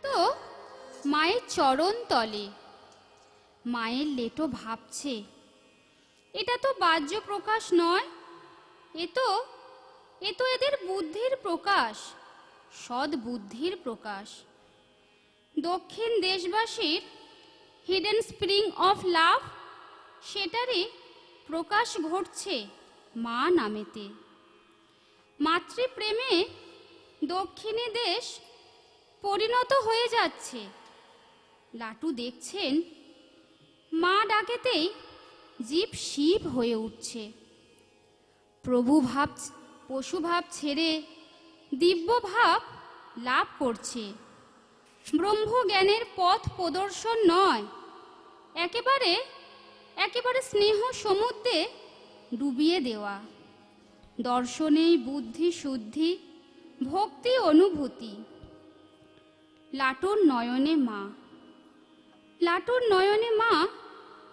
তো মায়ের চরণ তলে মায়ের লেটো ভাবছে, এটা তো বাহ্য প্রকাশ নয়, এ তো এদের বুদ্ধির প্রকাশ, সৎ বুদ্ধির প্রকাশ। দক্ষিণ দেশবাসীর হিডেন স্প্রিং অফ লাভ, সেটারই প্রকাশ ঘটছে মা নামেতে। মাতৃপ্রেমে দক্ষিণী দেশ পরিণত হয়ে যাচ্ছে। লাটু দেখছেন মা ডাকেতেই জীব শিব হয়ে উঠছে। প্রভু ভাব পশু ভাব ছেড়ে দিব্য ভাব লাভ করছে। ব্রহ্মজ্ঞানের পথ প্রদর্শন নয়, একেবারে স্নেহ সমুদ্রে ডুবিয়ে দেওয়া। দর্শনেই বুদ্ধি শুদ্ধি, ভক্তি অনুভূতি। লাটুর নয়নে মা, লাটুর নয়নে মা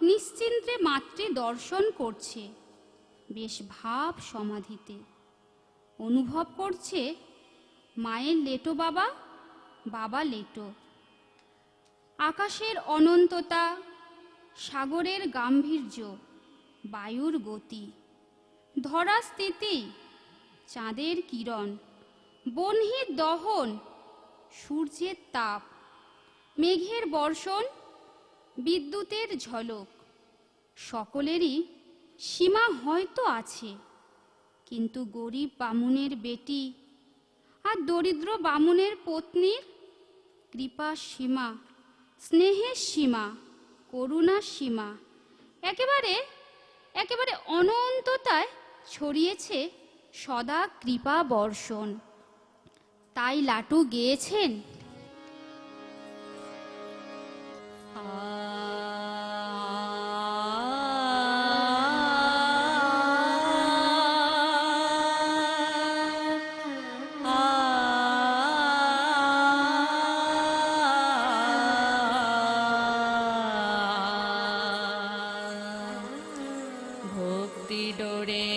নিশ্চিন্তে মাতৃ দর্শন করছে। বেশ ভাব সমাধিতে অনুভব করছে মায়ের লেটো বাবা, বাবা লেটো। আকাশের অনন্ততা, সাগরের গাম্ভীর্য, বায়ুর গতি, ধরা স্থিতি, চাঁদের কিরণ, বহ্নির দহন, সূর্যের তাপ, মেঘের বর্ষণ, বিদ্যুতের ঝলক, সকলেরই সীমা হয়তো আছে। কিন্তু গরিব বামুনের বেটি আর দরিদ্র বামুনের পত্নীর কৃপা সীমা, স্নেহের সীমা, করুণার সীমা একেবারে অনন্ততায় ছড়িয়েছে সদা কৃপা বর্ষণ। তাই লাটু গেয়েছেন, ভক্তি ডোরে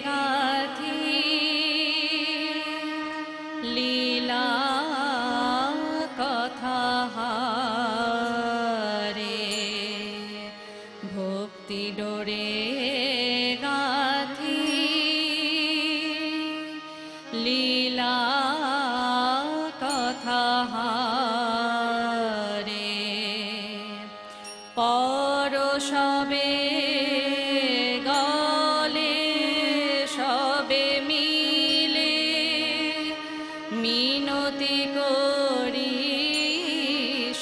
গাথি লীলা কথা হারে, ভক্তি ডোরে গাথি লীলা কথা হারে, পরশবে গলে সবে মিলে মিনতি করি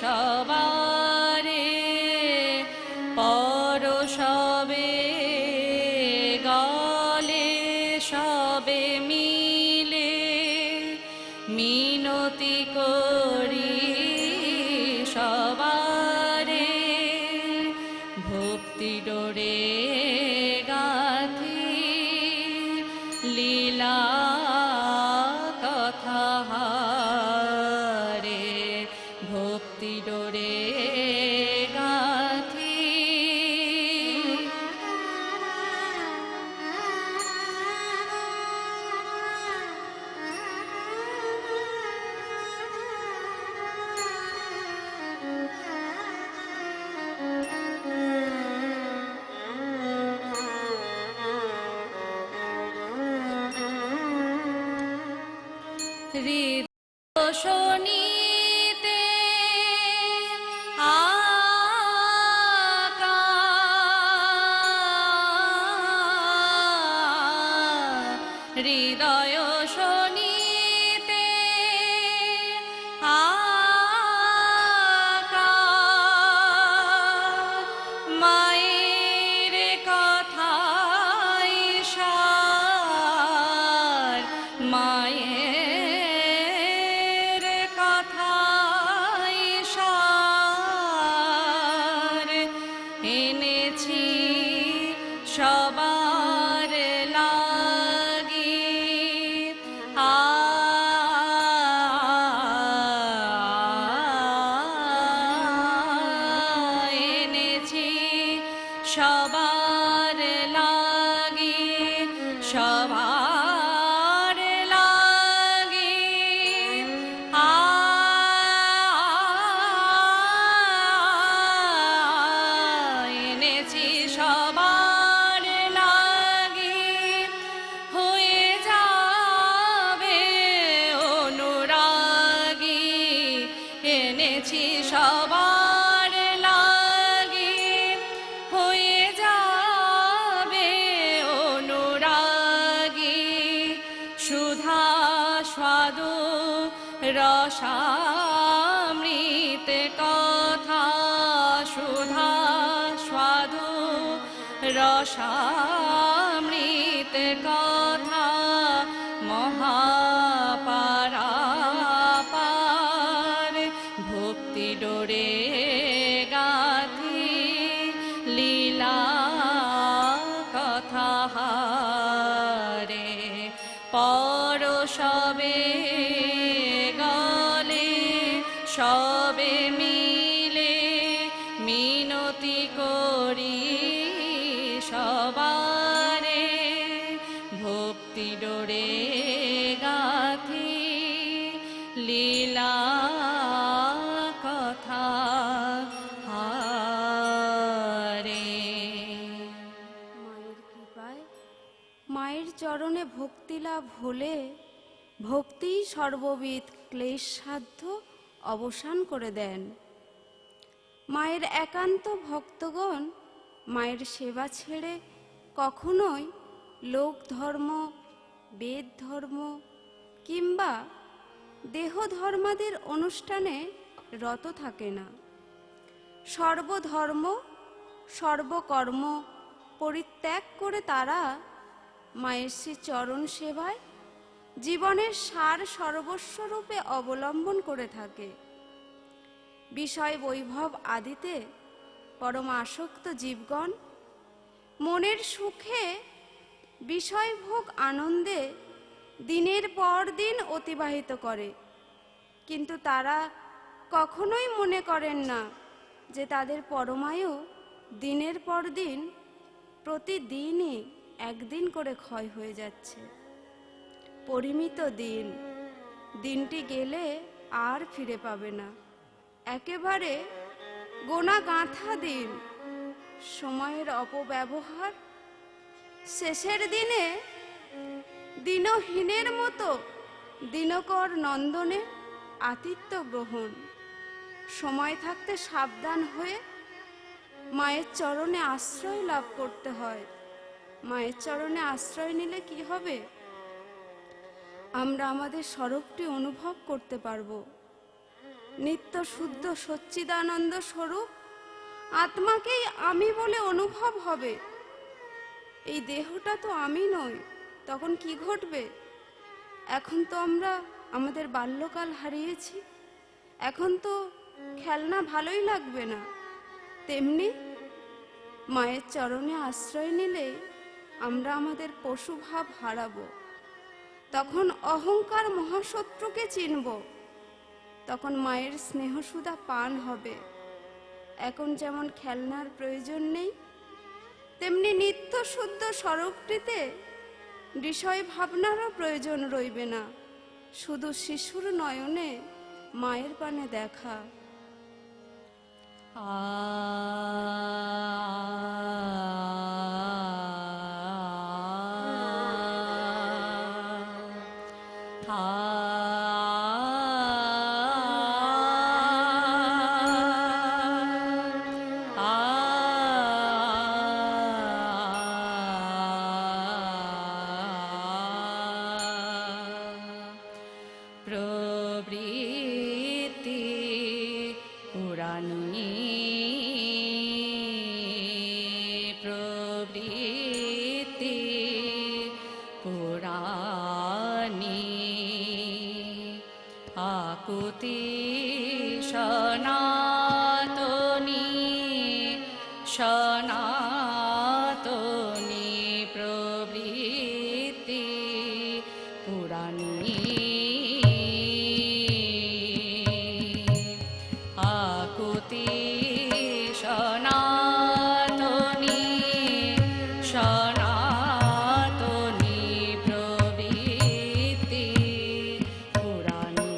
সবারে, পরশবে গলে সবে মিলে মিনতি করি সবারে, ভক্তি ডোরে গাথি লীলা কথা হারে, ভক্তি ডোরে গাথি হৃদয় শোনিতে আকা হৃদয় শোনিতে আকা মায়ের কথাই সার, মায়ের কথাই সার, এনেছি সবার লাগি এনেছি সবার লাগি, সবার লাগি এনেছি সবার লাগি, হয়ে যাবে অনুরাগী, সুধা স্বাদু রসামৃত কথা, সুধা স্বাদু রসামৃত কথা, মহাপারাপার ভক্তি ডোরে গাথি লীলা কথা হারে, পরশবে গলে সবে মিলে মিনতি করি সবারে, ভক্তি ডোরে গাথি লীলা কথা হারে। মায়ের কৃপায় মায়ের চরণে ভক্তি লাভ হলে ভক্তিই সর্ববিধ ক্লেশ সাধ্য অবসান করে দেন। মায়ের একান্ত ভক্তগণ মায়ের সেবা ছেড়ে কখনোই লোক ধর্ম, বেদ ধর্ম কিংবা দেহ ধর্মাদির অনুষ্ঠানে রত থাকে না। সর্বধর্ম সর্বকর্ম পরিত্যাগ করে তারা মায়ের শ্রী চরণ সেবায় জীবনের সার সর্বস্বরূপে অবলম্বন করে থাকে। বিষয় বৈভব আদিতে পরম আসক্ত জীবগণ মনের সুখে বিষয় ভোগ আনন্দে দিনের পর দিন অতিবাহিত করে, কিন্তু তারা কখনোই মনে করেন না যে তাদের পরমায়ু দিনের পর দিন প্রতিদিনই একদিন করে ক্ষয় হয়ে যাচ্ছে। পরিমিত দিন, দিনটি গেলে আর ফিরে পাবে না। একেবারে গোনা গাঁথা দিন, সময়ের অপব্যবহার, শেষের দিনে দিনহীনের মতো দিনকর নন্দনে আতিথ্য গ্রহণ। সময় থাকতে সাবধান হয়ে মায়ের চরণে আশ্রয় লাভ করতে হয়। মায়ের চরণে আশ্রয় নিলে কি হবে? আমরা আমাদের স্বরূপটি অনুভব করতে পারবো। নিত্য শুদ্ধ সচ্চিদানন্দ স্বরূপ আত্মাকেই আমি বলে অনুভব হবে। এই দেহটা তো আমি নই। তখন কি ঘটবে? এখন তো আমরা আমাদের বাল্যকাল হারিয়েছি, এখন তো খেলনা ভালোই লাগবে না। তেমনি মায়ের চরণে আশ্রয় নিলে আমরা আমাদের পশুভাব হারাবো। তখন অহংকার মহাশত্রুকে চিনব, তখন মায়ের স্নেহসুধা পান হবে। এখন যেমন খেলনার প্রয়োজন নেই, তেমনি নিত্য শুদ্ধ স্বরূপটিতে বিষয় ভাবনারও প্রয়োজন রইবে না। শুধু শিশুর নয়নে মায়ের পানে দেখা। প্রবৃত্তি পুরাণী, প্রবৃত্তি পুরাণী, আকুতি সনাতনী, সনাতনী প্রবৃত্তি পুরাণী, আকুতি সনাতনী, সনাতনী প্রবৃত্তি পুরাণী।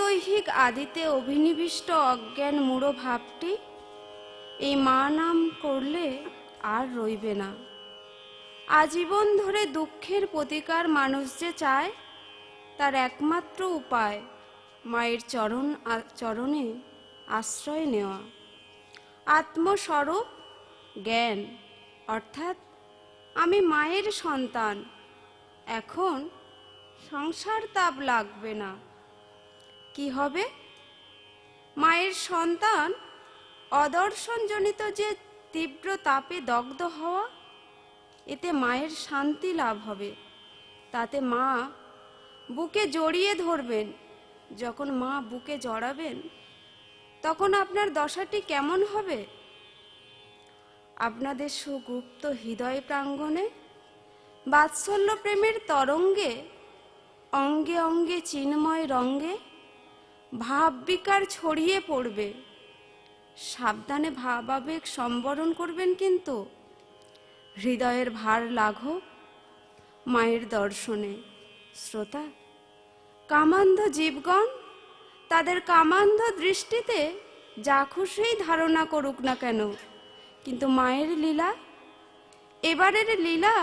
দৈহিক আদিতে অভিনিবিষ্ট অজ্ঞান মূঢ় ভাবটি এই মা নাম করলে আর রইবে না। আজীবন ধরে দুঃখের প্রতিকার মানুষ যে চায়, তার একমাত্র উপায় মায়ের চরণে আশ্রয় নেওয়া। আত্মস্বরূপ জ্ঞান, অর্থাৎ আমি মায়ের সন্তান, এখন সংসার তাপ লাগবে না। কি হবে? মায়ের সন্তান অদর্শনজনিত যে তীব্র তাপে দগ্ধ হওয়া, এতে মায়ের শান্তি লাভ হবে। তাতে মা বুকে জড়িয়ে ধরবেন। যখন মা বুকে জড়াবেন, তখন আপনার দশাটি কেমন হবে? আপনাদের সুগুপ্ত হৃদয় প্রাঙ্গণে বাৎসল্য প্রেমের তরঙ্গে অঙ্গে অঙ্গে চিন্ময় রঙ্গে ভাববিকার ছড়িয়ে পড়বে। সাবধানে ভাবাবেগ সম্বরণ করবেন, কিন্তু হৃদয়ের ভার লাঘব মায়ের দর্শনে। শ্রোতা, কামান্ধ জীবগণ তাদের কামান্ধ দৃষ্টিতে যা খুশিই ধারণা করুক না কেন, কিন্তু মায়ের লীলা, এবারের লীলা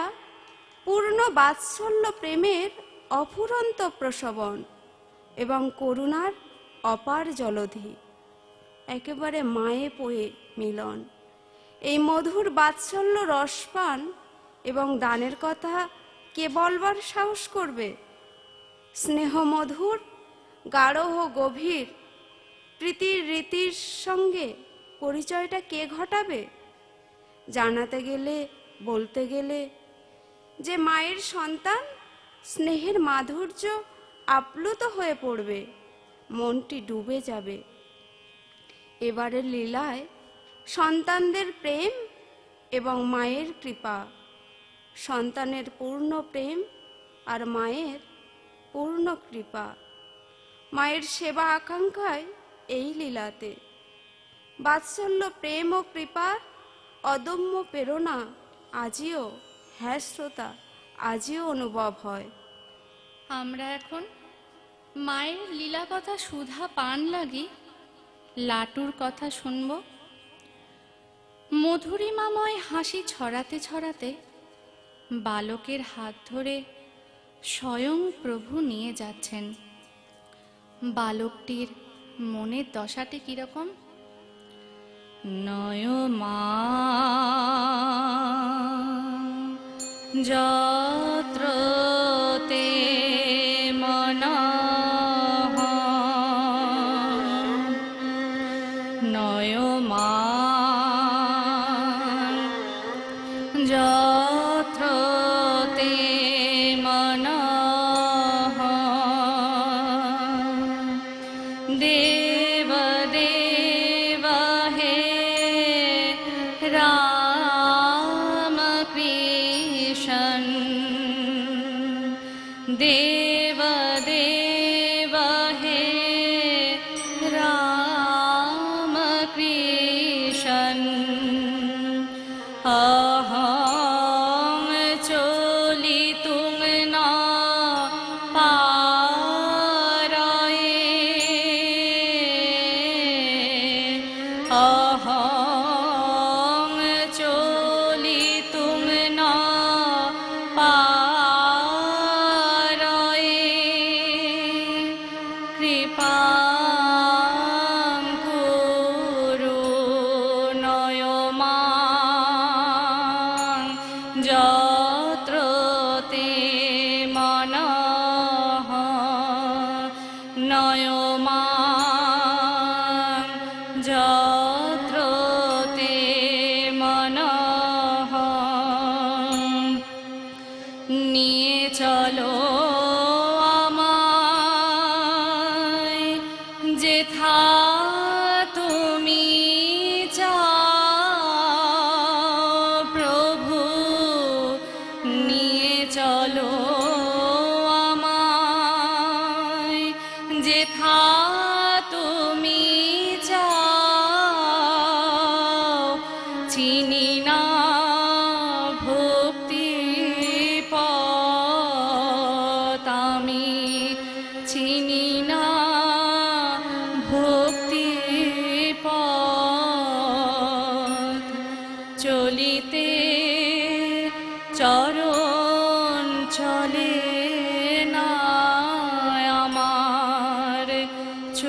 পূর্ণ বাৎসল্য প্রেমের অফুরন্ত প্রসবন এবং করুণার অপার জলধি, একেবারে মায়ে পোয়ে মিলন। এই মধুর বাৎসল্য রসপান এবং দানের কথা কে বলবার সাহস করবে? স্নেহ মধুর গাঢ় ও গভীর প্রীতির রীতির সঙ্গে পরিচয়টা কে ঘটাবে? জানাতে গেলে, বলতে গেলে যে মায়ের সন্তান, স্নেহের মাধুর্য আপ্লুত হয়ে পড়বে, মনটি ডুবে যাবে। এবারের লীলায় সন্তানদের প্রেম এবং মায়ের কৃপা, সন্তানের পূর্ণ প্রেম আর মায়ের পূর্ণ কৃপা, মায়ের সেবা আকাঙ্ক্ষায় এই লীলাতে বাৎসল্য প্রেম ও কৃপার অদম্য প্রেরণা আজিও, হ্যাঁ শ্রোতা, আজিও অনুভব হয়। আমরা এখন মায়ের লীলা কথা সুধা পান লাগি লাটুর কথা শুনব। মধুরিমাময় হাসি ছড়াতে ছড়াতে বালকের হাত ধরে স্বয়ং প্রভু নিয়ে যাচ্ছেন। বালকটির মনের দশাটি কিরকম? নয় মা যত্র তে মনঃ, নয় মা যত্র তে মনঃ, দেব দেব হে রাম কৃষ্ণ, দেব দেব হে রাম কৃষ্ণ, অহং চলিতুম না পারয়ে, অহং চলিতুম না পারয়ে, কৃপাং কুরু নয় মাং যত্র তে মনঃ, নয় মাং যত্র তে মনঃ, নিয়ে চলো আমায় যেথা তুমি চাও প্রভু, নিয়ে চলো আমায় যেথা তুমি চাও, চিনি না ভক্তি পথ আমি, চিনি না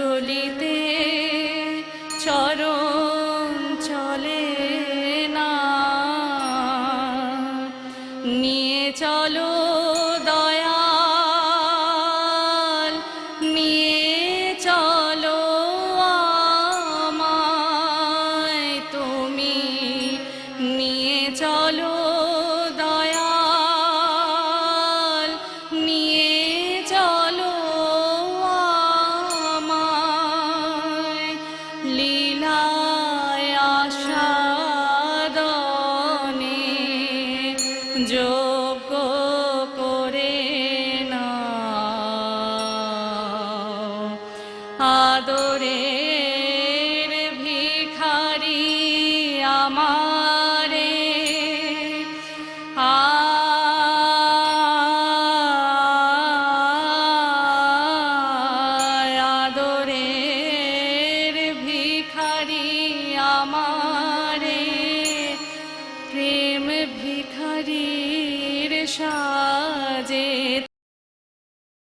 চলিতে চরণ চলে না, নিয়ে চলো দয়াল, নিয়ে চলো আমায় তুমি, নিয়ে চলো দয়াল, নিয়ে চলো আমায়, লীলায় আস্বাদনে যোগ্য করে নাও, আদরের ভিখারি আমারে, আদরের ভিখারি আমারে, প্রেম ভিখারির সাজে